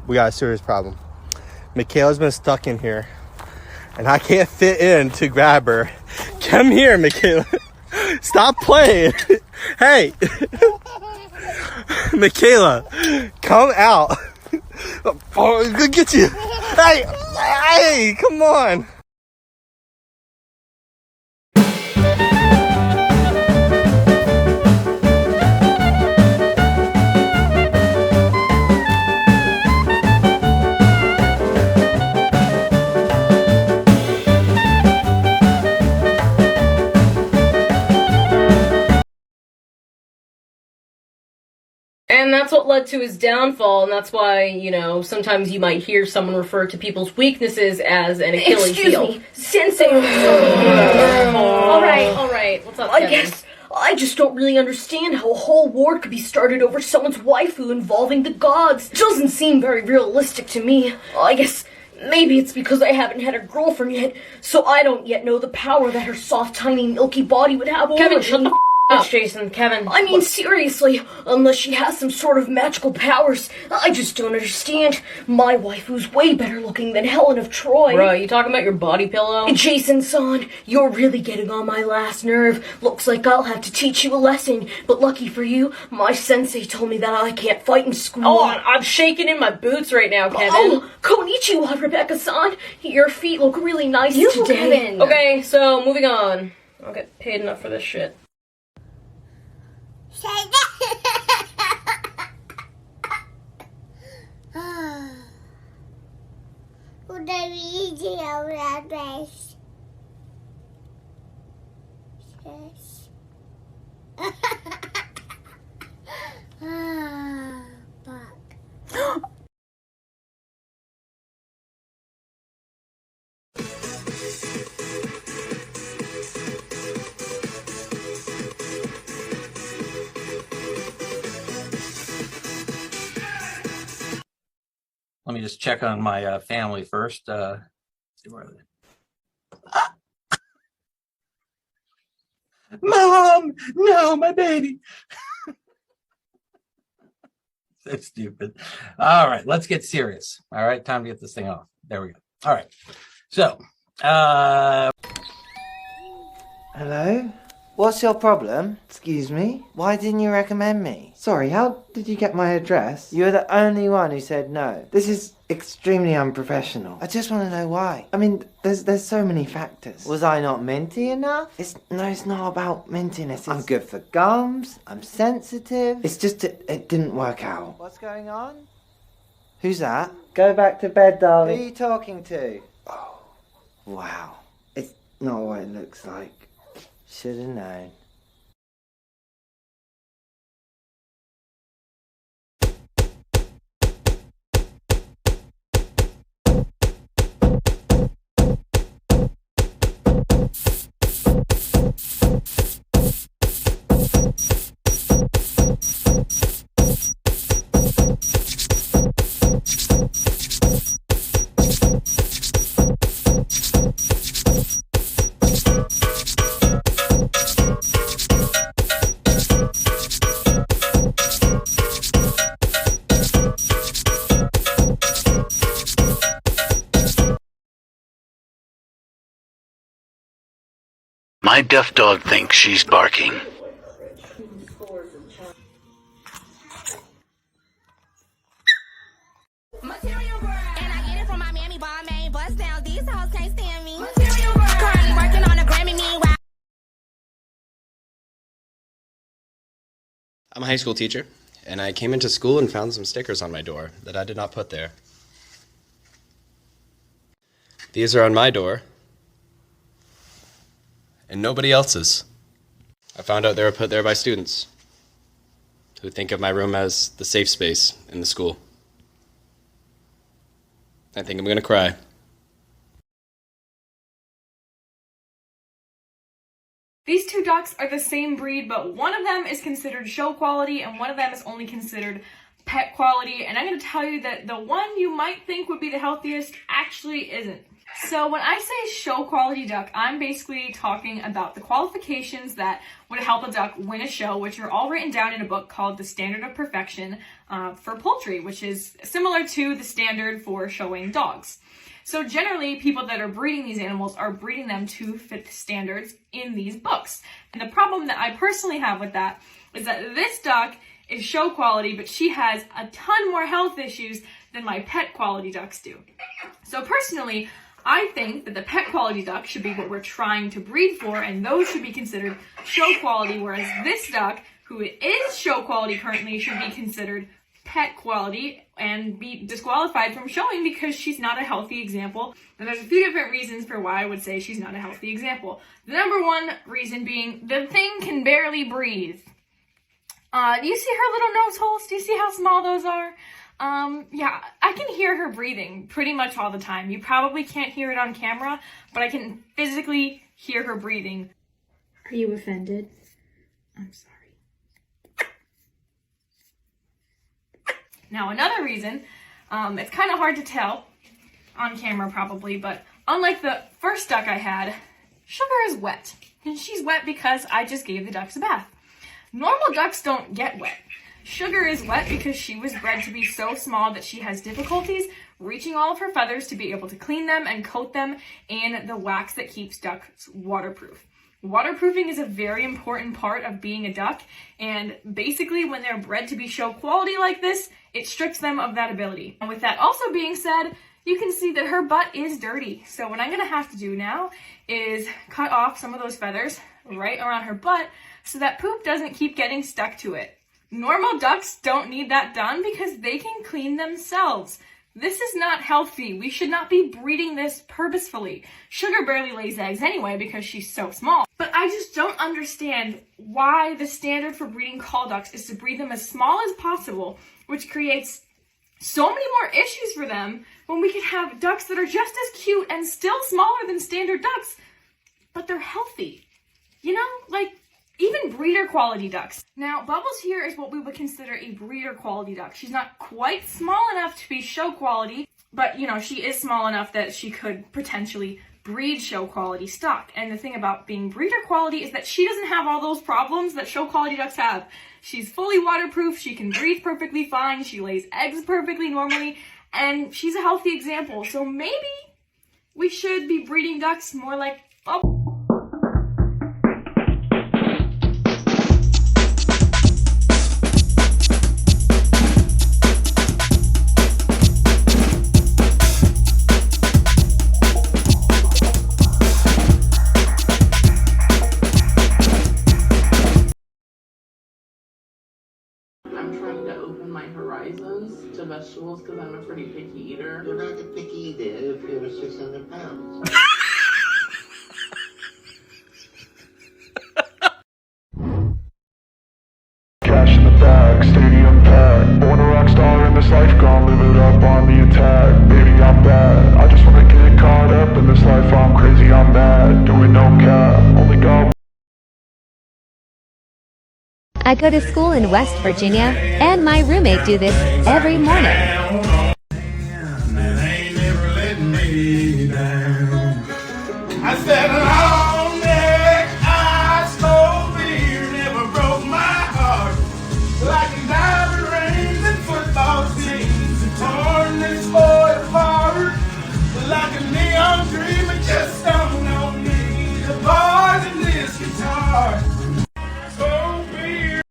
we got a serious problem. Michaela's been stuck in here, and I can't fit in to grab her. Come here, Michaela. Stop playing. Hey. Michaela, come out. Oh, I'm gonna get you. Hey, come on. And that's what led to his downfall, and that's why, you know, sometimes you might hear someone refer to people's weaknesses as an Achilles heel. Excuse me, Sensei. Alright, what's up, Kevin? I guess I just don't really understand how a whole war could be started over someone's waifu involving the gods. It doesn't seem very realistic to me. I guess maybe it's because I haven't had a girlfriend yet, so I don't yet know the power that her soft, tiny, milky body would have over Kevin, me. shut the up, Jason. Kevin. I mean, seriously, unless she has some sort of magical powers, I just don't understand. My waifu's way better looking than Helen of Troy. Bro, you talking about your body pillow? Jason-san, you're really getting on my last nerve. Looks like I'll have to teach you a lesson, but lucky for you, my sensei told me that I can't fight in school. Oh, I'm shaking in my boots right now, Kevin. Oh, konnichiwa, Rebecca-san. Your feet look really nice today. Kevin. Okay, so moving on. I'll get paid enough for this shit. Udah biji ya udah guys. Fuck. Let me just check on my family first. See where are they? Mom, no, my baby. So stupid. All right, let's get serious. All right, time to get this thing off. There we go. All right. So, Hello? What's your problem? Excuse me? Why didn't you recommend me? Sorry, how did you get my address? You're the only one who said no. This is extremely unprofessional. I just want to know why. I mean, there's so many factors. Was I not minty enough? It's not about mintiness. I'm good for gums. I'm sensitive. It's just it didn't work out. What's going on? Who's that? Go back to bed, darling. Who are you talking to? Oh, wow. It's not what it looks like. Should have known. My deaf dog thinks she's barking. And I get it from my mammy, Balmain, bust down. These hoes can't stand me. Currently working on a Grammy, meanwhile. I'm a high school teacher, and I came into school and found some stickers on my door that I did not put there. These are on my door, and nobody else's. I found out they were put there by students who think of my room as the safe space in the school. I think I'm gonna cry. These two ducks are the same breed, but one of them is considered show quality and one of them is only considered pet quality. And I'm going to tell you that the one you might think would be the healthiest actually isn't. So when I say show quality duck, I'm basically talking about the qualifications that would help a duck win a show, which are all written down in a book called The Standard of Perfection. for poultry, which is similar to the standard for showing dogs. So generally, people that are breeding these animals are breeding them to fit the standards in these books. And the problem that I personally have with that is that this duck is show quality, but she has a ton more health issues than my pet quality ducks do. So personally, I think that the pet quality duck should be what we're trying to breed for, and those should be considered show quality, whereas this duck, who is show quality currently, should be considered pet quality and be disqualified from showing because she's not a healthy example. And there's a few different reasons for why I would say she's not a healthy example. The number one reason being the thing can barely breathe. Do you see her little nose holes? Do you see how small those are? Yeah, I can hear her breathing pretty much all the time. You probably can't hear it on camera, but I can physically hear her breathing. Are you offended? I'm sorry. Now, another reason, it's kind of hard to tell on camera probably, but unlike the first duck I had, Sugar is wet. And she's wet because I just gave the ducks a bath. Normal ducks don't get wet. Sugar is wet because she was bred to be so small that she has difficulties reaching all of her feathers to be able to clean them and coat them in the wax that keeps ducks waterproof. Waterproofing is a very important part of being a duck, and basically when they're bred to be show quality like this, it strips them of that ability. And with that also being said, you can see that her butt is dirty. So what I'm gonna have to do now is cut off some of those feathers right around her butt so that poop doesn't keep getting stuck to it. Normal ducks don't need that done because they can clean themselves. This is not healthy. We should not be breeding this purposefully. Sugar barely lays eggs anyway because she's so small. But I just don't understand why the standard for breeding call ducks is to breed them as small as possible, which creates so many more issues for them when we could have ducks that are just as cute and still smaller than standard ducks, but they're healthy. You know, like even breeder quality ducks. Now, Bubbles here is what we would consider a breeder quality duck. She's not quite small enough to be show quality, but you know, she is small enough that she could potentially breed show quality stock. And the thing about being breeder quality is that she doesn't have all those problems that show quality ducks have. She's fully waterproof, she can breathe perfectly fine, she lays eggs perfectly normally, and she's a healthy example. So maybe we should be breeding ducks more like Bubbles. I'm trying to open my horizons to vegetables because I'm a pretty picky eater. You're not a picky eater if you're 600 pounds. Cash in the bag, stadium packed. Born a rock star in this life, gone live it up on the attack. Baby, I'm bad. I just wanna get caught up in this life. I'm crazy, I'm mad. Doing no cap, only God. I go to school in West Virginia, and my roommate do this every morning. I said long neck, I stole beer, never broke my heart. Like diamond rings and football teams, and torn this boy apart. Like a neon dream, it just stung on me. The bars in this guitar. So weird.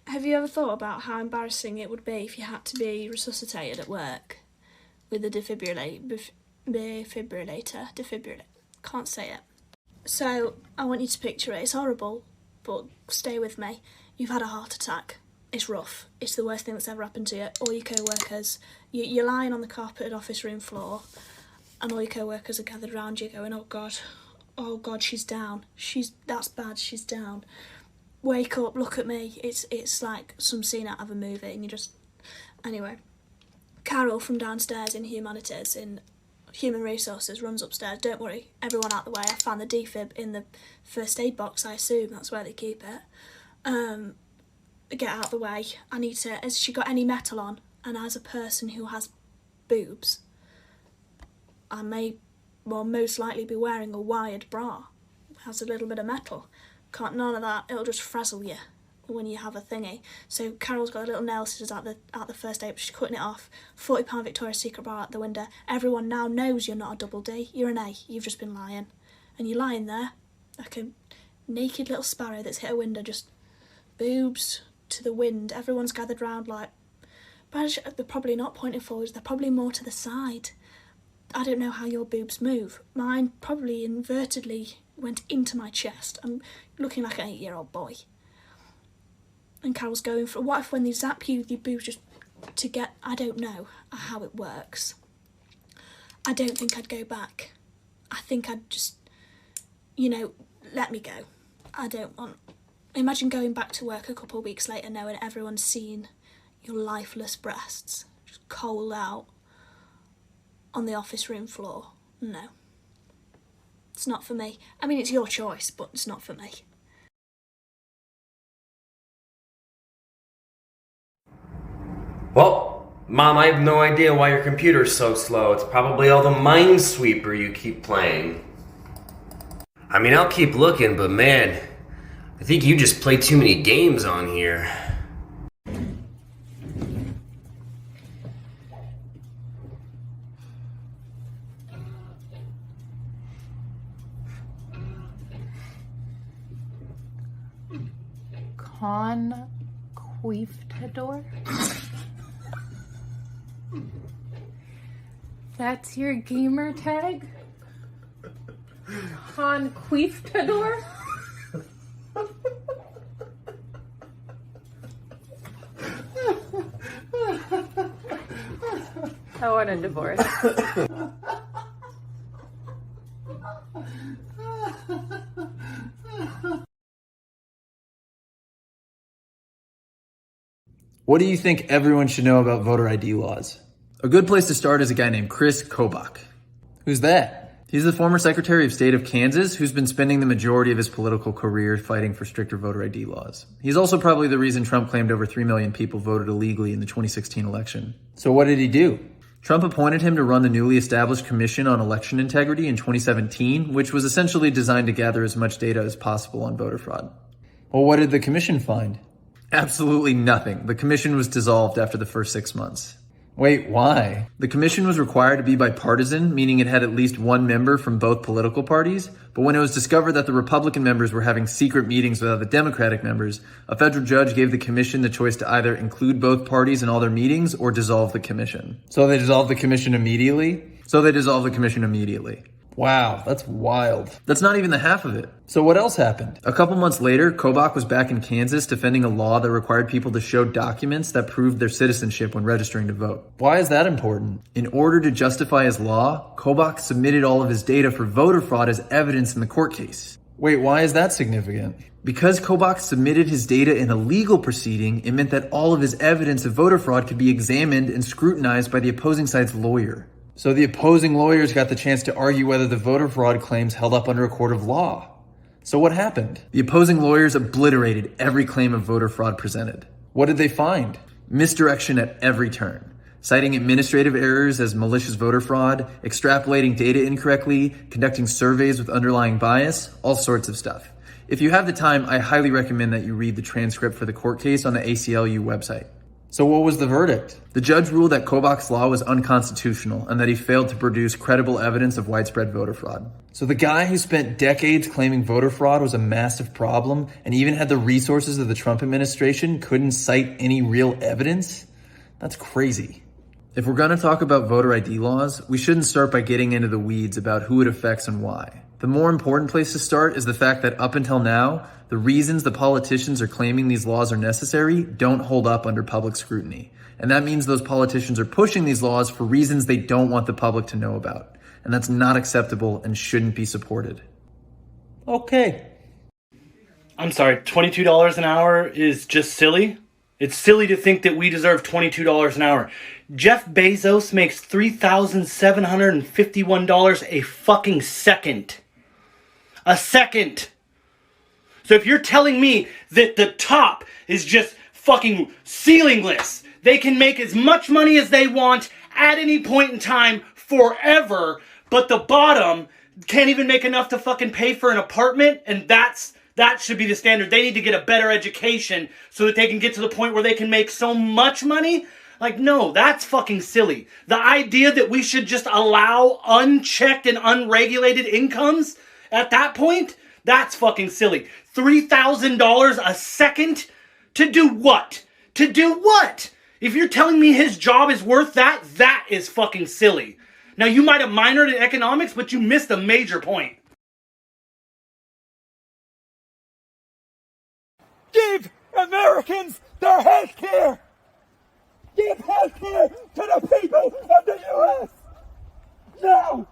Have you ever thought about how embarrassing it would be if you had to be resuscitated at work with a defibrillator? Can't say it. So, I want you to picture it. It's horrible, but stay with me. You've had a heart attack. It's rough. It's the worst thing that's ever happened to you. All your co-workers, you're lying on the carpeted office room floor, and all your co-workers are gathered around you going, oh God, oh God, she's down. That's bad, she's down. Wake up, look at me. It's like some scene out of a movie and you just... Anyway, Carol from downstairs in Humanities, in Human Resources, runs upstairs. Don't worry, everyone out the way. I found the defib in the first aid box, I assume. That's where they keep it. Get out the way. I need to... Has she got any metal on? And as a person who has boobs, I may, well, most likely be wearing a wired bra. It has a little bit of metal. Can't none of that. It'll just frazzle you when you have a thingy. So Carol's got a little nail scissors at the first aid, but she's cutting it off. £40 Victoria's Secret bra out the window. Everyone now knows you're not a double D. You're an A. You've just been lying. And you're lying there like a naked little sparrow that's hit a window, just boobs to the wind. Everyone's gathered round like... But they're probably not pointing forwards. They're probably more to the side. I don't know how your boobs move. Mine probably invertedly went into my chest. I'm looking like an 8-year-old boy. And Carol's going for... What if when they zap you, your boobs just... to get... I don't know how it works. I don't think I'd go back. I think I'd just... You know, let me go. I don't want... Imagine going back to work a couple of weeks later knowing everyone's seen your lifeless breasts just cold out on the office room floor. No. It's not for me. I mean, it's your choice, but it's not for me. Well, Mom, I have no idea why your computer's so slow. It's probably all the Minesweeper you keep playing. I mean, I'll keep looking, but man, I think you just play too many games on here. Conquistador? That's your gamer tag? Conquistador? I want a divorce. What do you think everyone should know about voter ID laws? A good place to start is a guy named Chris Kobach. Who's that? He's the former Secretary of State of Kansas who's been spending the majority of his political career fighting for stricter voter ID laws. He's also probably the reason Trump claimed over 3 million people voted illegally in the 2016 election. So what did he do? Trump appointed him to run the newly established Commission on Election Integrity in 2017, which was essentially designed to gather as much data as possible on voter fraud. Well, what did the commission find? Absolutely nothing. The commission was dissolved after the first 6 months. Wait, why? The commission was required to be bipartisan, meaning it had at least one member from both political parties, but when it was discovered that the Republican members were having secret meetings with other Democratic members, a federal judge gave the commission the choice to either include both parties in all their meetings or dissolve the commission. So they dissolved the commission immediately? Wow, that's wild. That's not even the half of it. So what else happened? A couple months later, Kobach was back in Kansas defending a law that required people to show documents that proved their citizenship when registering to vote. Why is that important? In order to justify his law, Kobach submitted all of his data for voter fraud as evidence in the court case. Wait, why is that significant? Because Kobach submitted his data in a legal proceeding, it meant that all of his evidence of voter fraud could be examined and scrutinized by the opposing side's lawyer. So the opposing lawyers got the chance to argue whether the voter fraud claims held up under a court of law. So what happened? The opposing lawyers obliterated every claim of voter fraud presented. What did they find? Misdirection at every turn, citing administrative errors as malicious voter fraud, extrapolating data incorrectly, conducting surveys with underlying bias, all sorts of stuff. If you have the time, I highly recommend that you read the transcript for the court case on the ACLU website. So what was the verdict? The judge ruled that Kobach's law was unconstitutional and that he failed to produce credible evidence of widespread voter fraud. So the guy who spent decades claiming voter fraud was a massive problem and even had the resources of the Trump administration couldn't cite any real evidence? That's crazy. If we're going to talk about voter ID laws, we shouldn't start by getting into the weeds about who it affects and why. The more important place to start is the fact that up until now, the reasons the politicians are claiming these laws are necessary don't hold up under public scrutiny. And that means those politicians are pushing these laws for reasons they don't want the public to know about. And that's not acceptable and shouldn't be supported. Okay. I'm sorry, $22 an hour is just silly? It's silly to think that we deserve $22 an hour. Jeff Bezos makes $3,751 a fucking second. A second. So if you're telling me that the top is just fucking ceilingless, they can make as much money as they want at any point in time forever, but the bottom can't even make enough to fucking pay for an apartment, and that should be the standard. They need to get a better education so that they can get to the point where they can make so much money. Like, no, that's fucking silly. The idea that we should just allow unchecked and unregulated incomes at that point, that's fucking silly. $3,000 a second? To do what? To do what? If you're telling me his job is worth that, that is fucking silly. Now, you might have minored in economics, but you missed a major point. Give Americans their health care! Give health care to the people of the U.S. Now!